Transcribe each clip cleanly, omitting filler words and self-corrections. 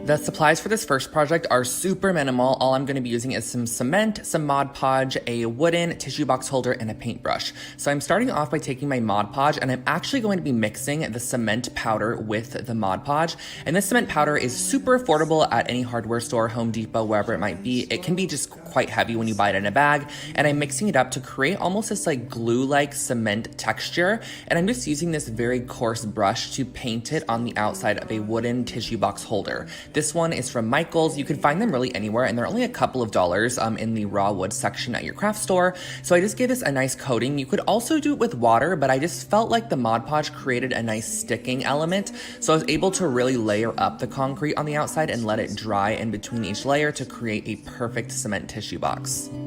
The supplies for this first project are super minimal. All I'm going to be using is some cement, some Mod Podge, a wooden tissue box holder, and a paintbrush. So I'm starting off by taking my Mod Podge, and I'm actually going to be mixing the cement powder with the Mod Podge. And this cement powder is super affordable at any hardware store, Home Depot, wherever it might be. It can be just quite heavy when you buy it in a bag, and I'm mixing it up to create almost this like glue-like cement texture. And I'm just using this very coarse brush to paint it on the outside of a wooden tissue box holder. This one is from Michael's. You can find them really anywhere, and they're only a couple of dollars in the raw wood section at your craft store. So I just gave this a nice coating. You could also do it with water, but I just felt like the Mod Podge created a nice sticking element. So I was able to really layer up the concrete on the outside and let it dry in between each layer to create a perfect cement tissue box. You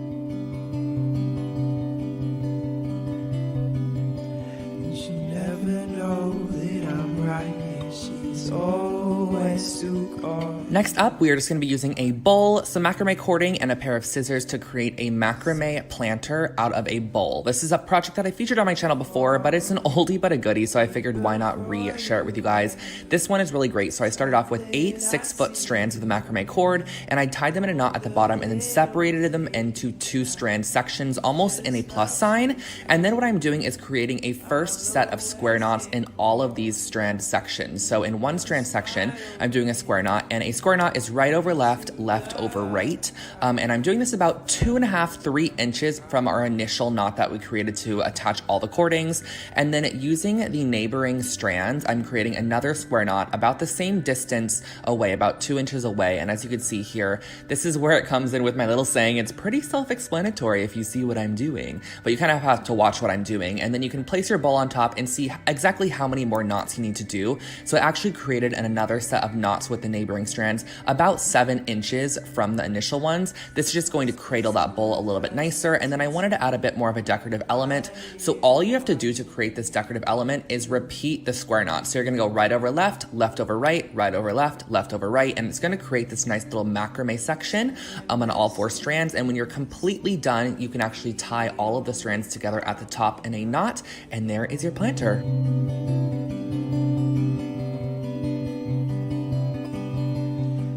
should never know that I'm right. She's always too cold. Next up, we are just going to be using a bowl, some macrame cording, and a pair of scissors to create a macrame planter out of a bowl. This is a project that I featured on my channel before, but it's an oldie but a goodie, so I figured why not re-share it with you guys. This one is really great. So I started off with 8 6-foot strands of the macrame cord, and I tied them in a knot at the bottom and then separated them into 2 strand sections, almost in a plus sign. And then what I'm doing is creating a first set of square knots in all of these strand sections. So in one strand section, I'm doing a square knot, and a square knot is right over left, left over right. And I'm doing this about 2.5 to 3 inches from our initial knot that we created to attach all the cordings. And then using the neighboring strands, I'm creating another square knot about the same distance away, about 2 inches away. And as you can see here, this is where it comes in with my little saying. It's pretty self-explanatory if you see what I'm doing, but you kind of have to watch what I'm doing. And then you can place your bowl on top and see exactly how many more knots you need to do. So I actually created another set of knots with the neighboring strands about 7 inches from the initial ones. This is just going to cradle that bowl a little bit nicer. And then I wanted to add a bit more of a decorative element. So all you have to do to create this decorative element is repeat the square knot. So you're gonna go right over left, left over right, right over left, left over right. And it's gonna create this nice little macrame section on all 4 strands. And when you're completely done, you can actually tie all of the strands together at the top in a knot. And there is your planter.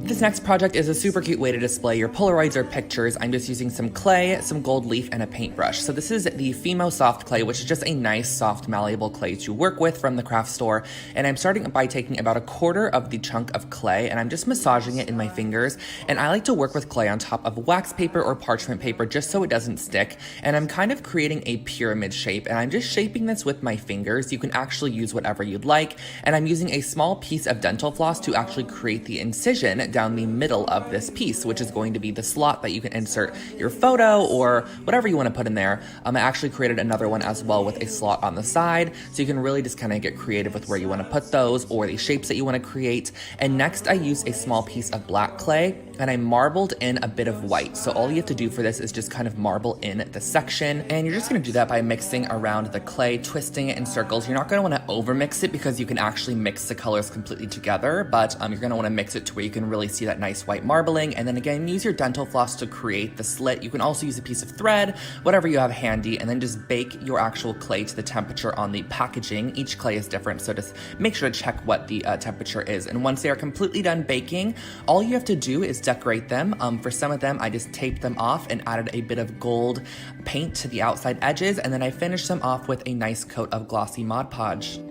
This next project is a super cute way to display your Polaroids or pictures. I'm just using some clay, some gold leaf, and a paintbrush. So this is the Fimo Soft Clay, which is just a nice, soft, malleable clay to work with from the craft store. And I'm starting by taking about 1/4 of the chunk of clay, and I'm just massaging it in my fingers. And I like to work with clay on top of wax paper or parchment paper just so it doesn't stick. And I'm kind of creating a pyramid shape, and I'm just shaping this with my fingers. You can actually use whatever you'd like. And I'm using a small piece of dental floss to actually create the incision down the middle of this piece, which is going to be the slot that you can insert your photo or whatever you want to put in there. I actually created another one as well with a slot on the side, so you can really just kind of get creative with where you want to put those or the shapes that you want to create. And next I used a small piece of black clay, and I marbled in a bit of white. So all you have to do for this is just kind of marble in the section, and you're just going to do that by mixing around the clay, twisting it in circles. You're not going to want to over mix it because you can actually mix the colors completely together, but you're going to want to mix it to where you can really see that nice white marbling. And then again, use your dental floss to create the slit. You can also use a piece of thread, whatever you have handy, and then just bake your actual clay to the temperature on the packaging. Each clay is different, so just make sure to check what the temperature is. And once they are completely done baking, all you have to do is decorate them. For some of them, I just taped them off and added a bit of gold paint to the outside edges, and then I finished them off with a nice coat of glossy Mod Podge.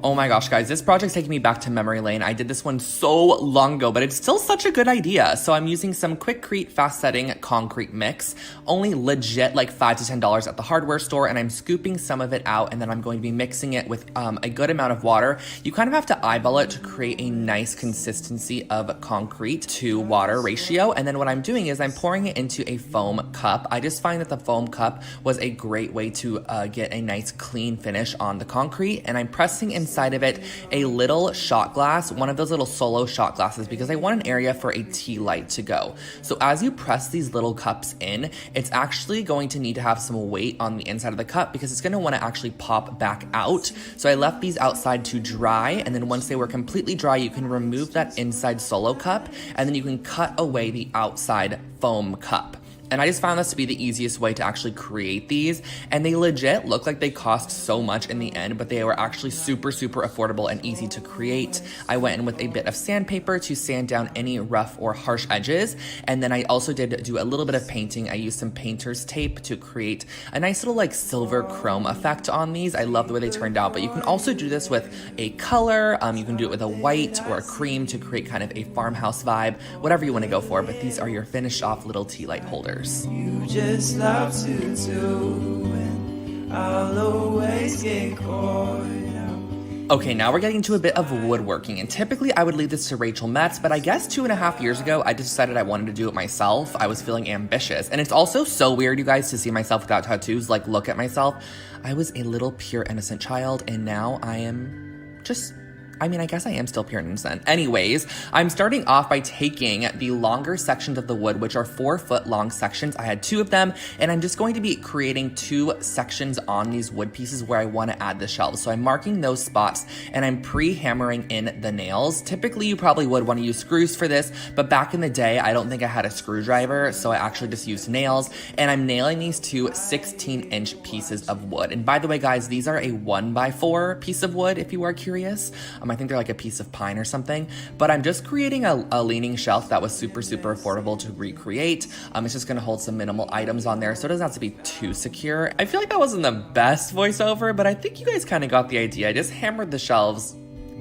Oh my gosh, guys, this project's taking me back to memory lane. I did this one so long ago, but it's still such a good idea. So I'm using some Quikrete fast setting concrete mix, only legit like $5 to $10 at the hardware store, and I'm scooping some of it out, and then I'm going to be mixing it with a good amount of water. You kind of have to eyeball it to create a nice consistency of concrete to water ratio. And then what I'm doing is I'm pouring it into a foam cup. I just find that the foam cup was a great way to get a nice clean finish on the concrete, and I'm pressing inside of it a little shot glass, one of those little solo shot glasses, because I want an area for a tea light to go. So as you press these little cups in, it's actually going to need to have some weight on the inside of the cup because it's going to want to actually pop back out. So I left these outside to dry, and then once they were completely dry, you can remove that inside solo cup, and then you can cut away the outside foam cup. And I just found this to be the easiest way to actually create these. And they legit look like they cost so much in the end, but they were actually super, super affordable and easy to create. I went in with a bit of sandpaper to sand down any rough or harsh edges. And then I also did do a little bit of painting. I used some painter's tape to create a nice little like silver chrome effect on these. I love the way they turned out, but you can also do this with a color. You can do it with a white or a cream to create kind of a farmhouse vibe, whatever you want to go for. But these are your finished off little tea light holders. You just love to do, and I'll always get caught up. Okay, now we're getting to a bit of woodworking, and typically I would leave this to Rachel Metz, but I guess 2.5 years ago, I decided I wanted to do it myself. I was feeling ambitious, and it's also so weird, you guys, to see myself without tattoos. Like, look at myself. I was a little pure innocent child, and now I am just... I guess I am still pure and innocent. Anyways, I'm starting off by taking the longer sections of the wood, which are 4-foot long sections. I had 2 of them, and I'm just going to be creating 2 sections on these wood pieces where I want to add the shelves. So I'm marking those spots, and I'm pre-hammering in the nails. Typically, you probably would want to use screws for this, but back in the day, I don't think I had a screwdriver, so I actually just used nails, and I'm nailing these 2 16-inch pieces of wood. And by the way, guys, these are a 1x4 piece of wood, if you are curious. I think they're like a piece of pine or something, but I'm just creating a leaning shelf that was super, super affordable to recreate. It's just gonna hold some minimal items on there, so it doesn't have to be too secure. I feel like that wasn't the best voiceover, but I think you guys kind of got the idea. I just hammered the shelves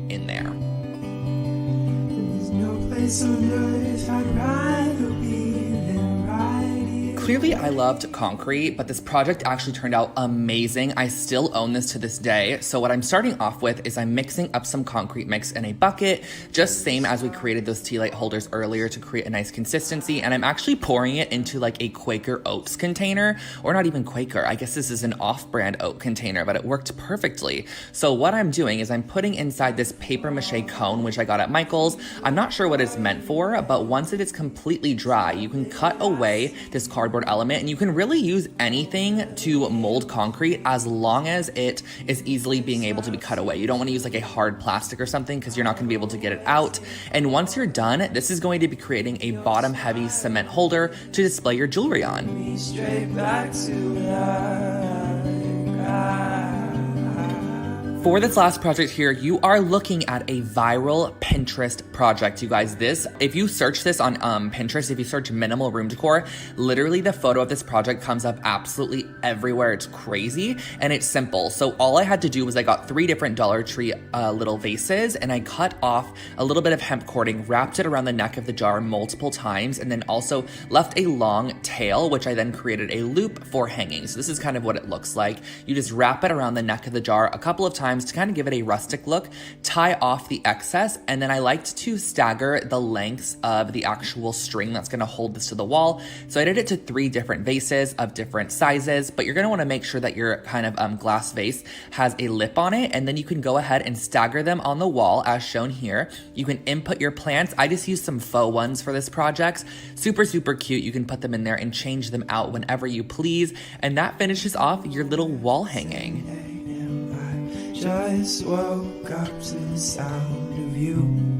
in there. There's no place on earth I'd rather be than right here. Clearly, I loved concrete, but this project actually turned out amazing. I still own this to this day. So what I'm starting off with is I'm mixing up some concrete mix in a bucket, just same as we created those tea light holders earlier to create a nice consistency. And I'm actually pouring it into like a Quaker Oats container, or not even Quaker. I guess this is an off-brand oat container, but it worked perfectly. So what I'm doing is I'm putting inside this paper mache cone, which I got at Michael's. I'm not sure what it's meant for, but once it is completely dry, you can cut away this cardboard element, and you can really use anything to mold concrete as long as it is easily being able to be cut away. You don't want to use like a hard plastic or something because you're not going to be able to get it out. And once you're done, this is going to be creating a bottom heavy cement holder to display your jewelry on. Me straight back to life. For this last project here, you are looking at a viral Pinterest project, you guys. This, if you search this on Pinterest, if you search minimal room decor, literally the photo of this project comes up absolutely everywhere. It's crazy, and it's simple. So all I had to do was I got 3 different Dollar Tree little vases, and I cut off a little bit of hemp cording, wrapped it around the neck of the jar multiple times, and then also left a long tail, which I then created a loop for hanging. So this is kind of what it looks like. You just wrap it around the neck of the jar a couple of times to kind of give it a rustic look, tie off the excess, and then I liked to stagger the lengths of the actual string that's going to hold this to the wall. So I did it to 3 different vases of different sizes, but you're going to want to make sure that your kind of glass vase has a lip on it, and then you can go ahead and stagger them on the wall as shown here. You can input your plants. I just used some faux ones for this project. Super, super cute. You can put them in there and change them out whenever you please, and that finishes off your little wall hanging. Just woke up to the sound of you.